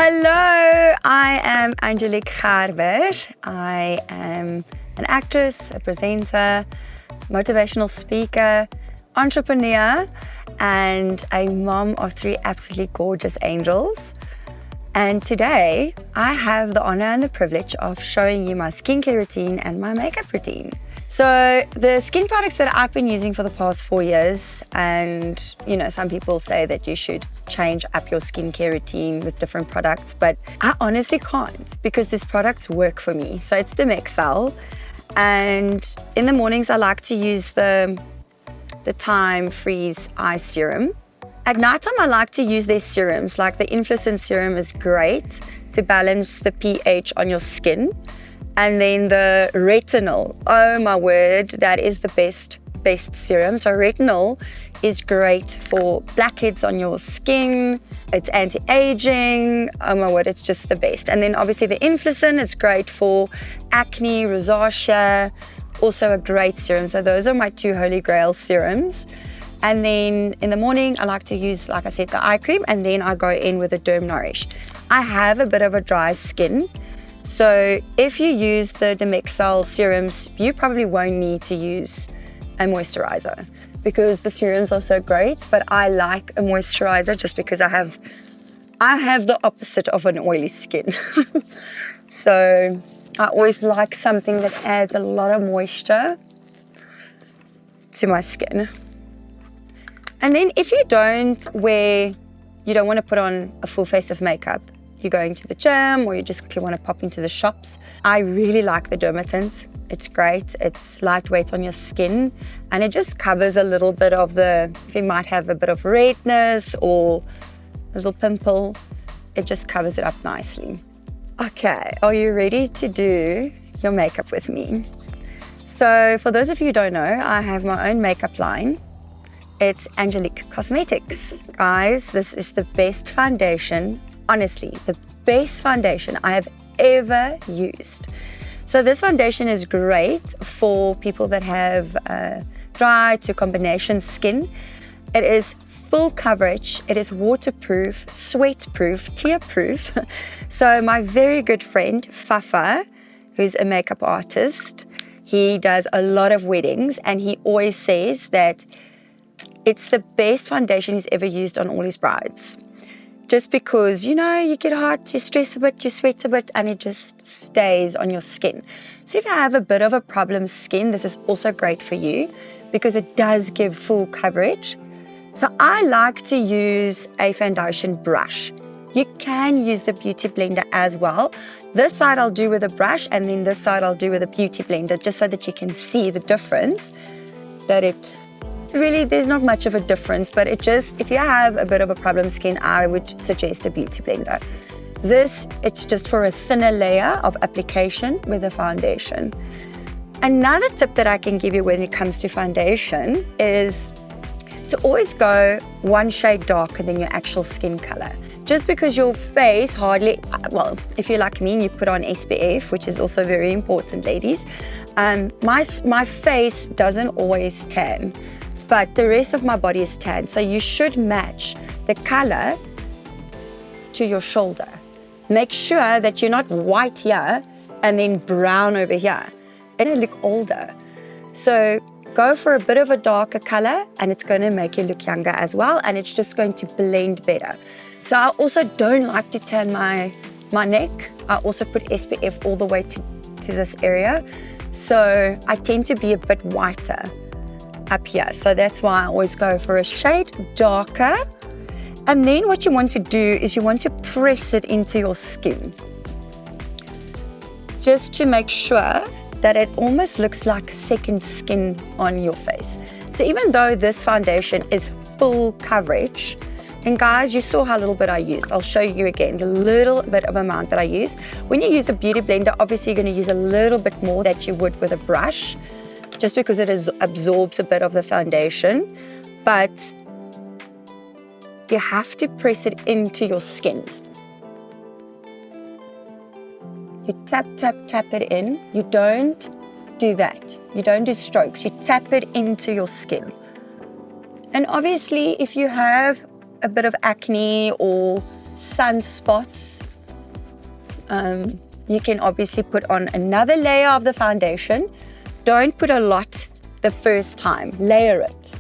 Hello, I am Angelique Gerber. I am an actress, a presenter, motivational speaker, entrepreneur, and a mom of 3 absolutely gorgeous angels. And today, I have the honor and the privilege of showing you my skincare routine and my makeup routine. So the skin products that I've been using for the past 4 years, and some people say that you should change up your skincare routine with different products, but I honestly can't because these products work for me. So it's Demexcel, and in the mornings I like to use the Time Freeze Eye Serum. At nighttime I like to use their serums, like the Influence Serum is great to balance the pH on your skin. And then the retinol, oh my word, that is the best serum. So retinol is great for blackheads on your skin. It's anti-aging. Oh my word, it's just the best. And then obviously the Influence is great for acne, rosacea, also a great serum. So those are my 2 holy grail serums. And then in the morning, I like to use, like I said, the eye cream, and then I go in with the Derm Nourish. I have a bit of a dry skin. So if you use the Demexcel serums, you probably won't need to use a moisturizer because the serums are so great, but I like a moisturizer just because I have the opposite of an oily skin. So I always like something that adds a lot of moisture to my skin. And then if you don't want to put on a full face of makeup, you're going to the gym or if you want to pop into the shops, I really like the Dermatint. It's great, it's lightweight on your skin, and it just covers a little bit of if you might have a bit of redness or a little pimple, it just covers it up nicely. Okay, are you ready to do your makeup with me? So for those of you who don't know, I have my own makeup line. It's Angelique Cosmetics. Guys, this is the best foundation. Honestly, the best foundation I have ever used. So this foundation is great for people that have dry to combination skin. It is full coverage, it is waterproof, sweat-proof, tear-proof. So my very good friend, Fafa, who's a makeup artist, he does a lot of weddings, and he always says that it's the best foundation he's ever used on all his brides. Just because, you get hot, you stress a bit, you sweat a bit, and it just stays on your skin. So if you have a bit of a problem skin, this is also great for you because it does give full coverage. So I like to use a foundation brush. You can use the beauty blender as well. This side I'll do with a brush, and then this side I'll do with a beauty blender, just so that you can see the difference. Really, there's not much of a difference, but if you have a bit of a problem skin, I would suggest a beauty blender. It's just for a thinner layer of application with a foundation. Another tip that I can give you when it comes to foundation is to always go 1 shade darker than your actual skin color. Just because your face if you're like me and you put on SPF, which is also very important, ladies, my face doesn't always tan. But the rest of my body is tan. So you should match the color to your shoulder. Make sure that you're not white here and then brown over here. It'll look older. So go for a bit of a darker color, and it's going to make you look younger as well, and it's just going to blend better. So I also don't like to tan my neck. I also put SPF all the way to this area. So I tend to be a bit whiter up here. So that's why I always go for a shade darker. And then what you want to do is you want to press it into your skin, just to make sure that it almost looks like second skin on your face. So even though this foundation is full coverage, and guys, you saw how little bit I used. I'll show you again the little bit of amount that I use. When you use a beauty blender, obviously you're going to use a little bit more than you would with a brush, just because it absorbs a bit of the foundation. But you have to press it into your skin. You tap, tap, tap it in. You don't do that. You don't do strokes. You tap it into your skin. And obviously, if you have a bit of acne or sunspots, you can obviously put on another layer of the foundation. Don't put a lot the first time, layer it.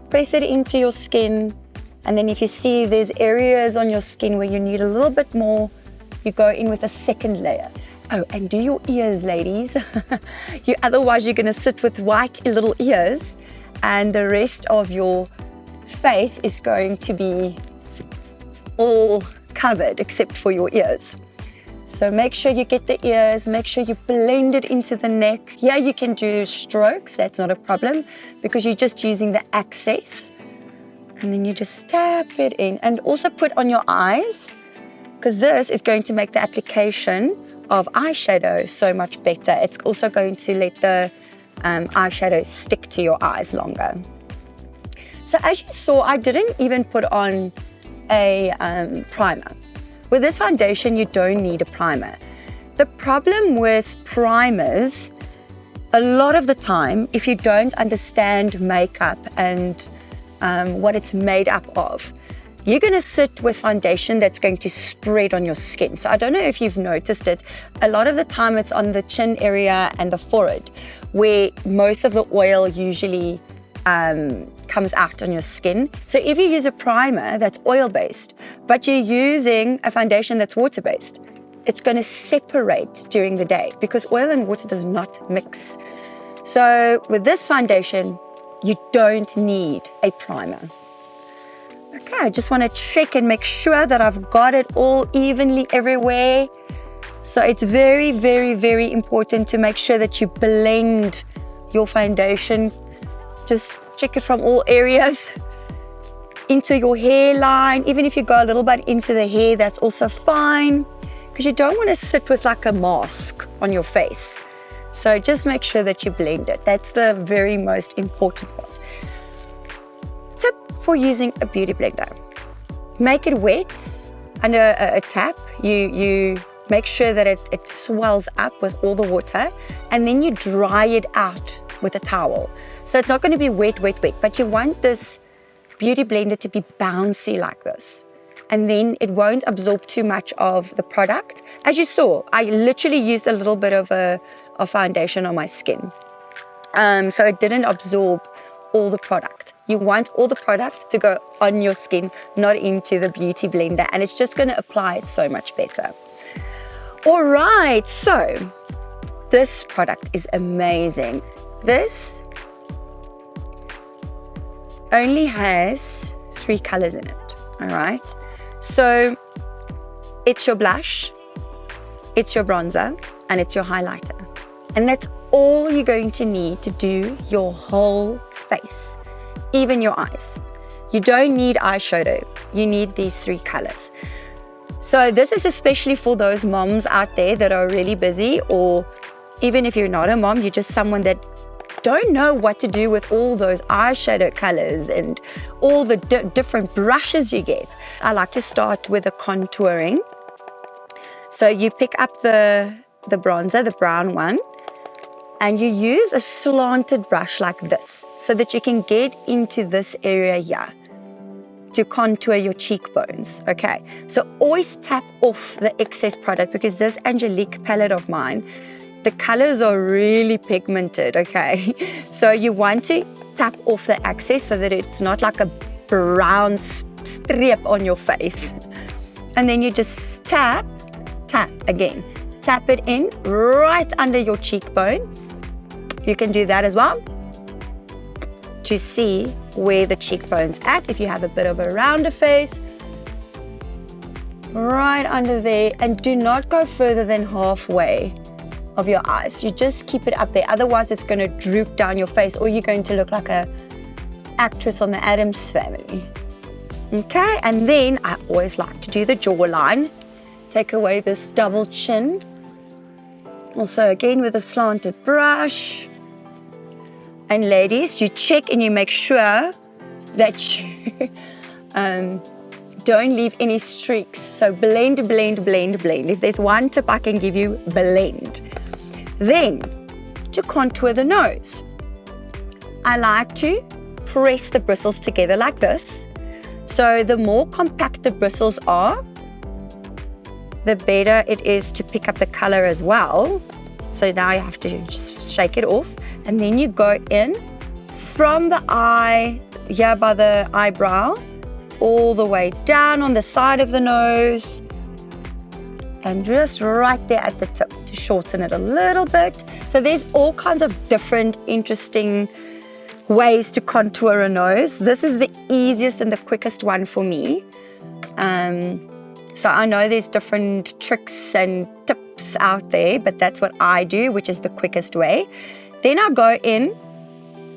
Press it into your skin, and then if you see there's areas on your skin where you need a little bit more, you go in with a second layer. Oh, and do your ears, ladies. Otherwise you're gonna sit with white little ears, and the rest of your face is going to be all covered except for your ears. So make sure you get the ears, make sure you blend it into the neck. Yeah, you can do strokes, that's not a problem, because you're just using the access. And then you just tap it in, and also put on your eyes, because this is going to make the application of eyeshadow so much better. It's also going to let the eyeshadow stick to your eyes longer. So as you saw, I didn't even put on a primer. With this foundation, you don't need a primer. The problem with primers, a lot of the time, if you don't understand makeup and what it's made up of, you're gonna sit with foundation that's going to spread on your skin. So I don't know if you've noticed it, a lot of the time it's on the chin area and the forehead, where most of the oil usually comes out on your skin. So if you use a primer that's oil-based, but you're using a foundation that's water-based, it's going to separate during the day because oil and water does not mix. So with this foundation, you don't need a primer. Okay, I just want to check and make sure that I've got it all evenly everywhere. So it's very, very, very important to make sure that you blend your foundation. Just check it from all areas into your hairline. Even if you go a little bit into the hair, that's also fine, because you don't want to sit with like a mask on your face. So just make sure that you blend it. That's the very most important part. Tip for using a beauty blender: make it wet under a tap. You make sure that it swells up with all the water, and then you dry it out with a towel. So it's not going to be wet, but you want this beauty blender to be bouncy like this. And then it won't absorb too much of the product. As you saw, I literally used a little bit of a foundation on my skin. So it didn't absorb all the product. You want all the product to go on your skin, not into the beauty blender, and it's just going to apply it so much better. All right, so this product is amazing. This only has 3 colors in it, all right? So it's your blush, it's your bronzer, and it's your highlighter. And that's all you're going to need to do your whole face, even your eyes. You don't need eyeshadow, you need these 3 colors. So this is especially for those moms out there that are really busy, or even if you're not a mom, you're just someone that don't know what to do with all those eyeshadow colors and all the different brushes you get. I like to start with the contouring. So you pick up the bronzer, the brown one, and you use a slanted brush like this so that you can get into this area here to contour your cheekbones, okay? So always tap off the excess product, because this Angelique palette of mine, the colors are really pigmented, okay? So you want to tap off the excess so that it's not like a brown strip on your face. And then you just tap again. Tap it in right under your cheekbone. You can do that as well to see where the cheekbone's at. If you have a bit of a rounder face, right under there, and do not go further than halfway of your eyes. You just keep it up there, otherwise it's going to droop down your face, or you're going to look like a actress on the Addams Family. Okay, and then I always like to do the jawline. Take away this double chin. Also again with a slanted brush. And ladies, you check and you make sure that you don't leave any streaks. So blend. If there's one tip I can give you, blend. Then, to contour the nose, I like to press the bristles together like this. So the more compact the bristles are, the better it is to pick up the color as well. So now you have to just shake it off, and then you go in from the eye, here by the eyebrow, all the way down on the side of the nose, and just right there at the tip to shorten it a little bit. So there's all kinds of different interesting ways to contour a nose. This is the easiest and the quickest one for me. So I know there's different tricks and tips out there, but that's what I do, which is the quickest way. Then I go in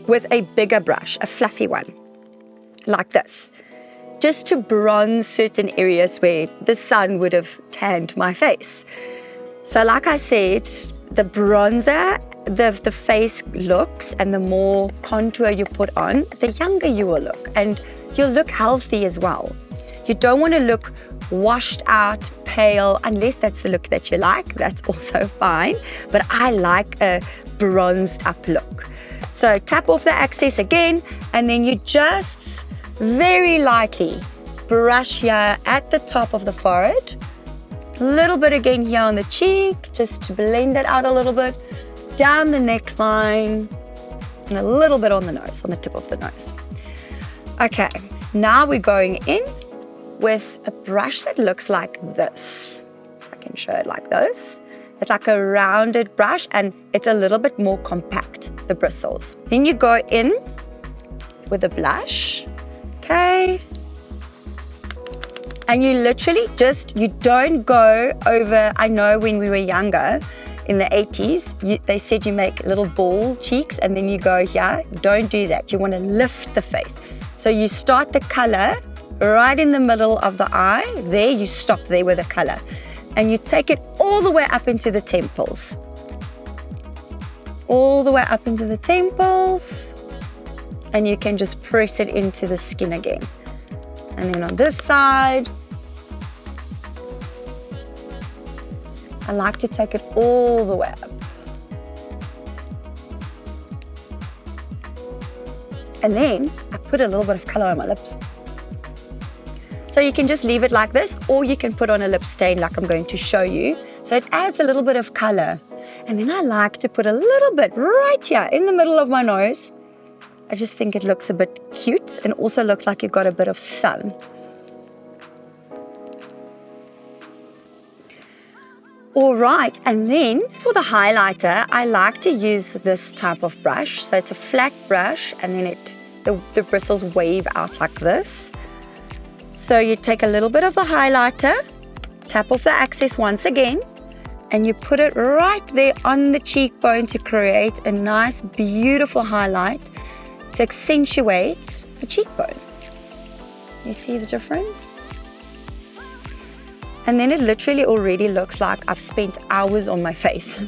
with a bigger brush, a fluffy one, like this, just to bronze certain areas where the sun would have tanned my face. So like I said, the bronzer, the face looks, and the more contour you put on, the younger you will look, and you'll look healthy as well. You don't want to look washed out, pale, unless that's the look that you like. That's also fine, but I like a bronzed up look. So tap off the excess again, and then you just very lightly brush here at the top of the forehead, a little bit again here on the cheek, just to blend it out a little bit, down the neckline, and a little bit on the nose, on the tip of the nose. Okay, now we're going in with a brush that looks like this. If I can show it like this. It's like a rounded brush, and it's a little bit more compact, the bristles. Then you go in with a blush, okay? And you literally you don't go over. I know when we were younger, in the 80s, they said you make little ball cheeks and then you go here. Don't do that. You want to lift the face. So you start the color right in the middle of the eye. There, you stop there with the color. And you take it all the way up into the temples. All the way up into the temples. And you can just press it into the skin again. And then on this side, I like to take it all the way up. And then I put a little bit of color on my lips. So you can just leave it like this, or you can put on a lip stain like I'm going to show you. So it adds a little bit of color. And then I like to put a little bit right here in the middle of my nose. I just think it looks a bit cute, and also looks like you've got a bit of sun. All right, and then for the highlighter, I like to use this type of brush. So it's a flat brush, and then the bristles wave out like this. So you take a little bit of the highlighter, tap off the excess once again, and you put it right there on the cheekbone to create a nice, beautiful highlight to accentuate the cheekbone. You see the difference? And then it literally already looks like I've spent hours on my face.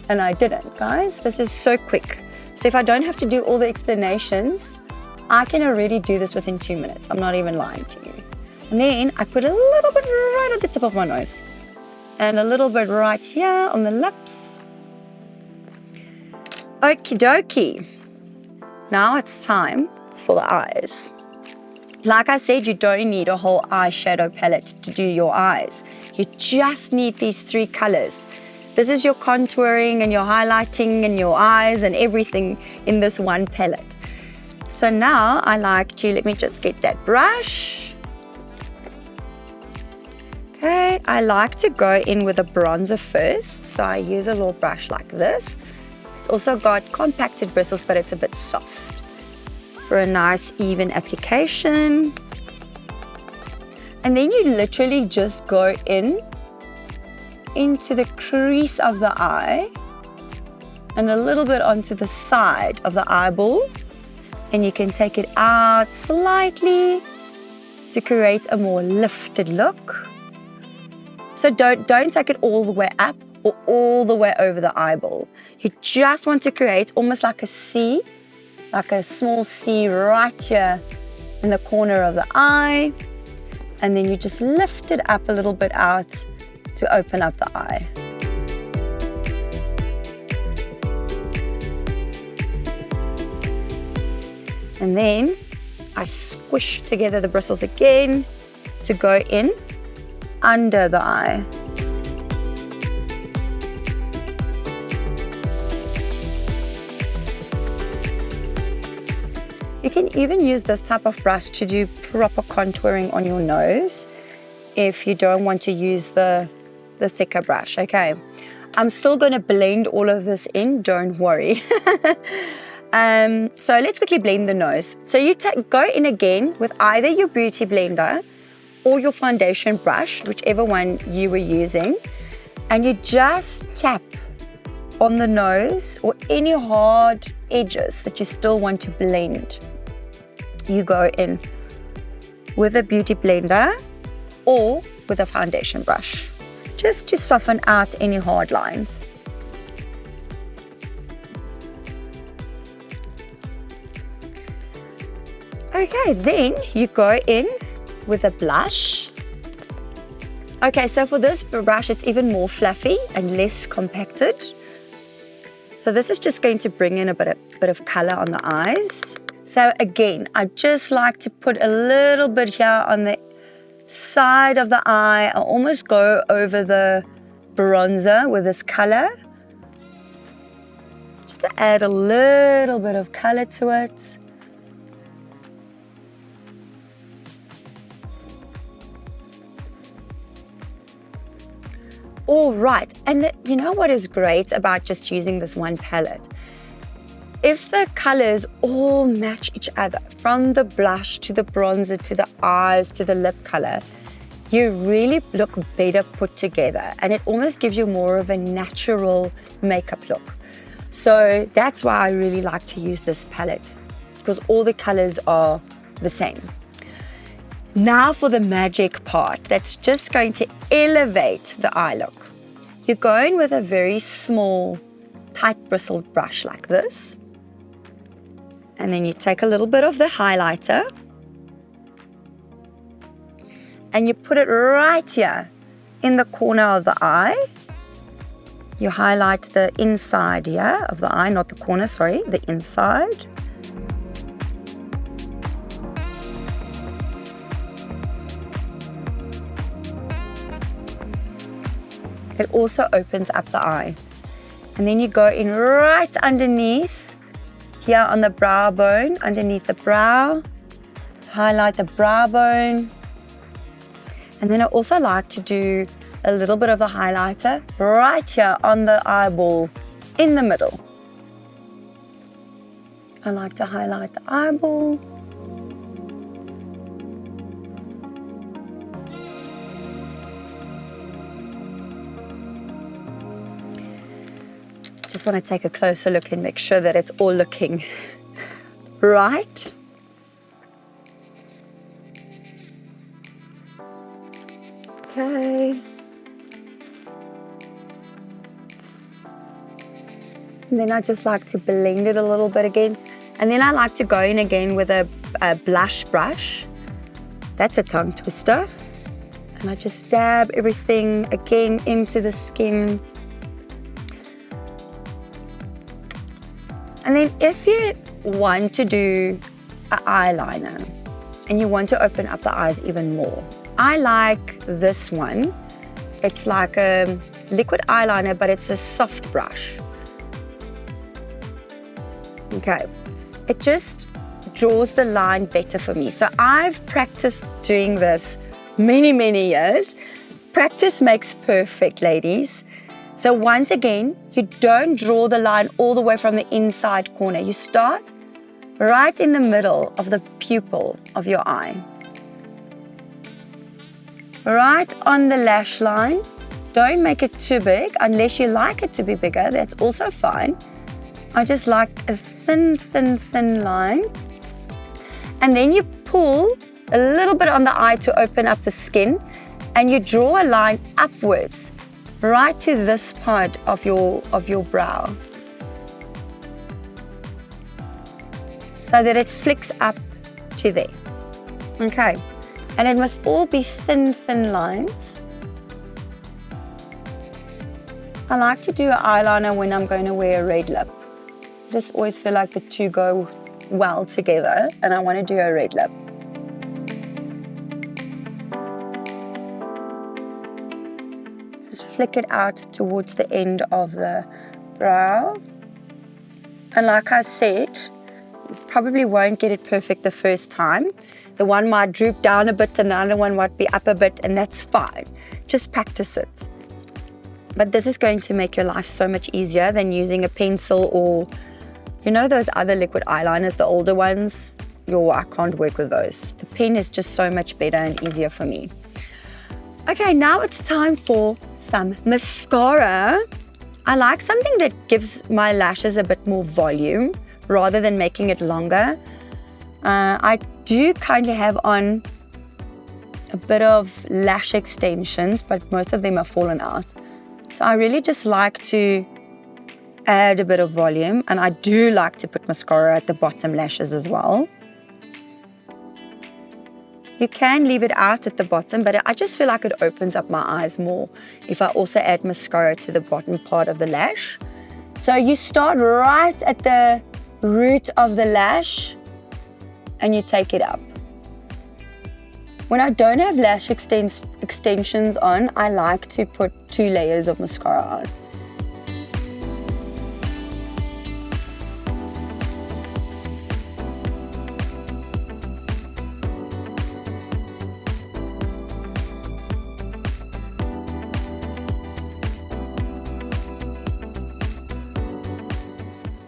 And I didn't, guys. This is so quick. So if I don't have to do all the explanations, I can already do this within 2 minutes. I'm not even lying to you. And then I put a little bit right at the tip of my nose. And a little bit right here on the lips. Okie dokie. Now it's time for the eyes. Like I said, you don't need a whole eyeshadow palette to do your eyes. You just need these 3 colors. This is your contouring and your highlighting and your eyes and everything in this one palette. So now I like to, let me just get that brush. Okay, I like to go in with a bronzer first. So I use a little brush like this. It's also got compacted bristles, but it's a bit soft. For a nice even application. And then you literally just go into the crease of the eye and a little bit onto the side of the eyeball, and you can take it out slightly to create a more lifted look. So don't take it all the way up or all the way over the eyeball. You just want to create almost like a C, like a small C right here in the corner of the eye. And then you just lift it up a little bit out to open up the eye. And then I squish together the bristles again to go in under the eye. You can even use this type of brush to do proper contouring on your nose if you don't want to use the thicker brush, okay? I'm still going to blend all of this in, don't worry. So let's quickly blend the nose. So you go in again with either your beauty blender or your foundation brush, whichever one you were using, and you just tap on the nose or any hard edges that you still want to blend. You go in with a beauty blender or with a foundation brush, just to soften out any hard lines. Okay, then you go in with a blush. Okay, so for this brush, it's even more fluffy and less compacted. So this is just going to bring in a bit of color on the eyes. So again, I just like to put a little bit here on the side of the eye. I almost go over the bronzer with this color, just to add a little bit of color to it. All right, and you know what is great about just using this one palette? If the colors all match each other, from the blush to the bronzer to the eyes to the lip color, you really look better put together, and it almost gives you more of a natural makeup look. So that's why I really like to use this palette, because all the colors are the same. Now for the magic part, that's just going to elevate the eye look. You go in with a very small, tight bristled brush like this. And then you take a little bit of the highlighter and you put it right here in the corner of the eye. You highlight the inside here of the eye, not the corner, sorry, the inside. It also opens up the eye. And then you go in right underneath here on the brow bone, underneath the brow, highlight the brow bone. And then I also like to do a little bit of the highlighter right here on the eyeball in the middle. I like to highlight the eyeball. Just want to take a closer look and make sure that it's all looking right. Okay. And then I just like to blend it a little bit again. And then I like to go in again with a blush brush. That's a tongue twister. And I just dab everything again into the skin. And then if you want to do an eyeliner and you want to open up the eyes even more, I like this one. It's like a liquid eyeliner, but it's a soft brush. Okay, it just draws the line better for me. So I've practiced doing this many years. Practice makes perfect, ladies. So once again, you don't draw the line all the way from the inside corner. You start right in the middle of the pupil of your eye. Right on the lash line. Don't make it too big unless you like it to be bigger. That's also fine. I just like a thin line. And then you pull a little bit on the eye to open up the skin, and you draw a line upwards right to this part of your brow, so that it flicks up to there. Okay, and it must all be thin lines. I like to do an eyeliner when I'm going to wear a red lip. I just always feel like the two go well together, and I want to do a red lip. Flick it out towards the end of the brow. And like I said, you probably won't get it perfect the first time. The one might droop down a bit and the other one might be up a bit, and that's fine. Just practice it. But this is going to make your life so much easier than using a pencil or, you know, those other liquid eyeliners, the older ones. I can't work with those. The pen is just so much better and easier for me. Okay, now it's time for some mascara. I like something that gives my lashes a bit more volume rather than making it longer. I do kind of have on a bit of lash extensions, but most of them have fallen out. So I really just like to add a bit of volume, and I do like to put mascara at the bottom lashes as well. You can leave it out at the bottom, but I just feel like it opens up my eyes more if I also add mascara to the bottom part of the lash. So you start right at the root of the lash and you take it up. When I don't have lash extensions on, I like to put 2 layers of mascara on.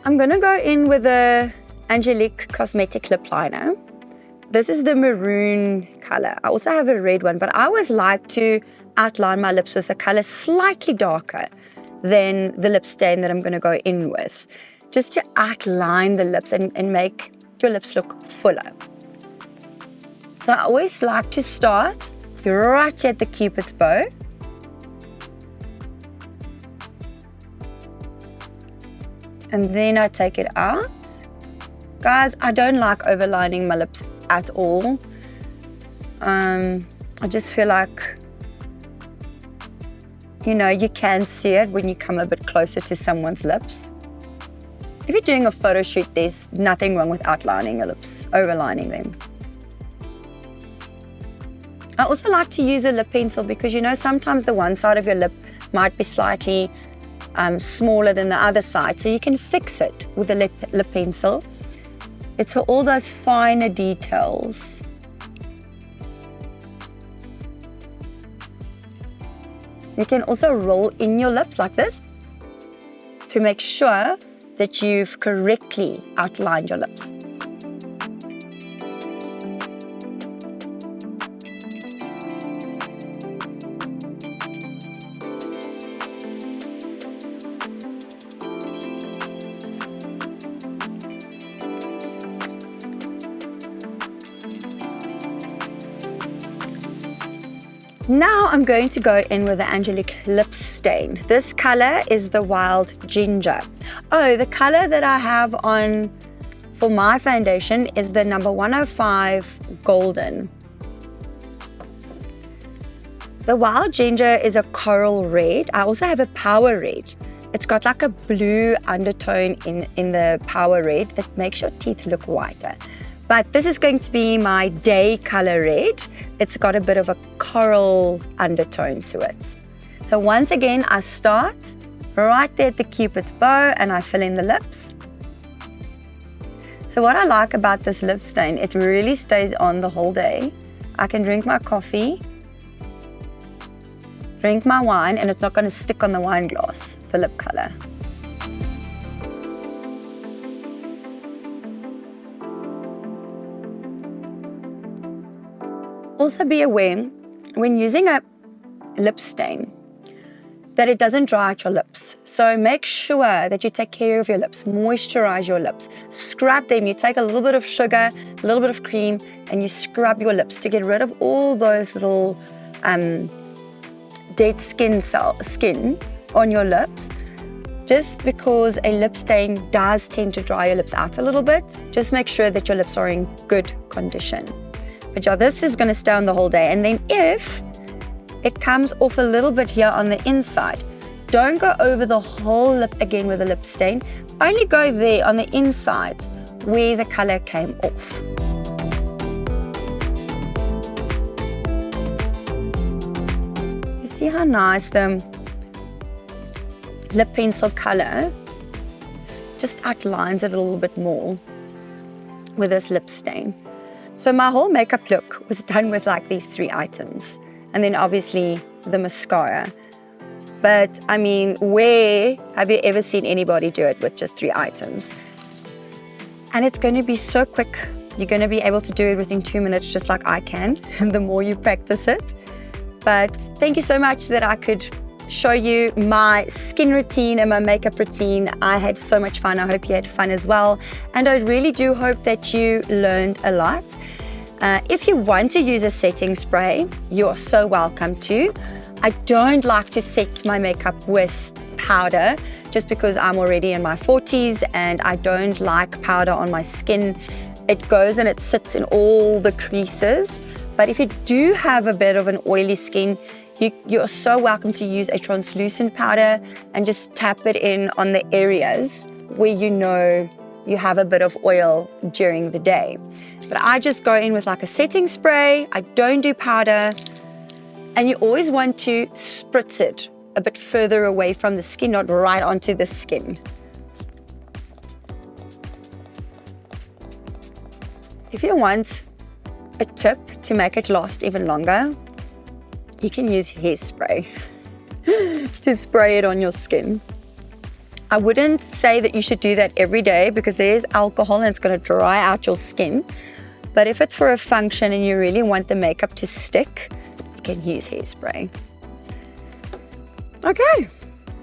I'm gonna go in with the Angelique Cosmetic Lip Liner. This is the maroon color. I also have a red one, but I always like to outline my lips with a color slightly darker than the lip stain that I'm gonna go in with, just to outline the lips and make your lips look fuller. So I always like to start right at the Cupid's bow. And then I take it out. Guys, I don't like overlining my lips at all. I just feel like, you know, you can see it when you come a bit closer to someone's lips. If you're doing a photo shoot, there's nothing wrong with outlining your lips, overlining them. I also like to use a lip pencil because, you know, sometimes the one side of your lip might be slightly smaller than the other side, so you can fix it with a lip pencil. It's for all those finer details. You can also roll in your lips like this to make sure that you've correctly outlined your lips. Now I'm going to go in with the Angelique Lip Stain. This color is the Wild Ginger. Oh, the color that I have on for my foundation is the number 105 Golden. The Wild Ginger is a coral red. I also have a Power Red. It's got like a blue undertone in the Power Red that makes your teeth look whiter. But this is going to be my Day Color Red. It's got a bit of a coral undertone to it. So once again, I start right there at the Cupid's bow and I fill in the lips. So what I like about this lip stain, it really stays on the whole day. I can drink my coffee, drink my wine, and it's not going to stick on the wine glass, the lip color. Also be aware when using a lip stain that it doesn't dry out your lips. So make sure that you take care of your lips, moisturize your lips, scrub them. You take a little bit of sugar, a little bit of cream, and you scrub your lips to get rid of all those little dead skin on your lips. Just because a lip stain does tend to dry your lips out a little bit, just make sure that your lips are in good condition. But yeah, this is going to stay on the whole day. And then if it comes off a little bit here on the inside, don't go over the whole lip again with a lip stain. Only go there on the inside where the color came off. You see how nice the lip pencil color just outlines it a little bit more. with this lip stain. So my whole makeup look was done with like these 3 items. And then obviously the mascara. But I mean, where have you ever seen anybody do it with just 3 items? And it's going to be so quick. You're going to be able to do it within 2 minutes, just like I can, the more you practice it. But thank you so much that I could show you my skin routine and my makeup routine. I had so much fun. I hope you had fun as well. And I really do hope that you learned a lot. If you want to use a setting spray, you're so welcome to. I don't like to set my makeup with powder just because I'm already in my 40s and I don't like powder on my skin. It goes and it sits in all the creases. But if you do have a bit of an oily skin, you're so welcome to use a translucent powder and just tap it in on the areas where you know you have a bit of oil during the day. But I just go in with like a setting spray. I don't do powder. And you always want to spritz it a bit further away from the skin, not right onto the skin. If you want a tip to make it last even longer, you can use hairspray to spray it on your skin. I wouldn't say that you should do that every day because there is alcohol and it's going to dry out your skin. But if it's for a function and you really want the makeup to stick, you can use hairspray. Okay,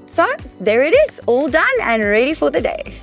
so there it is, all done and ready for the day.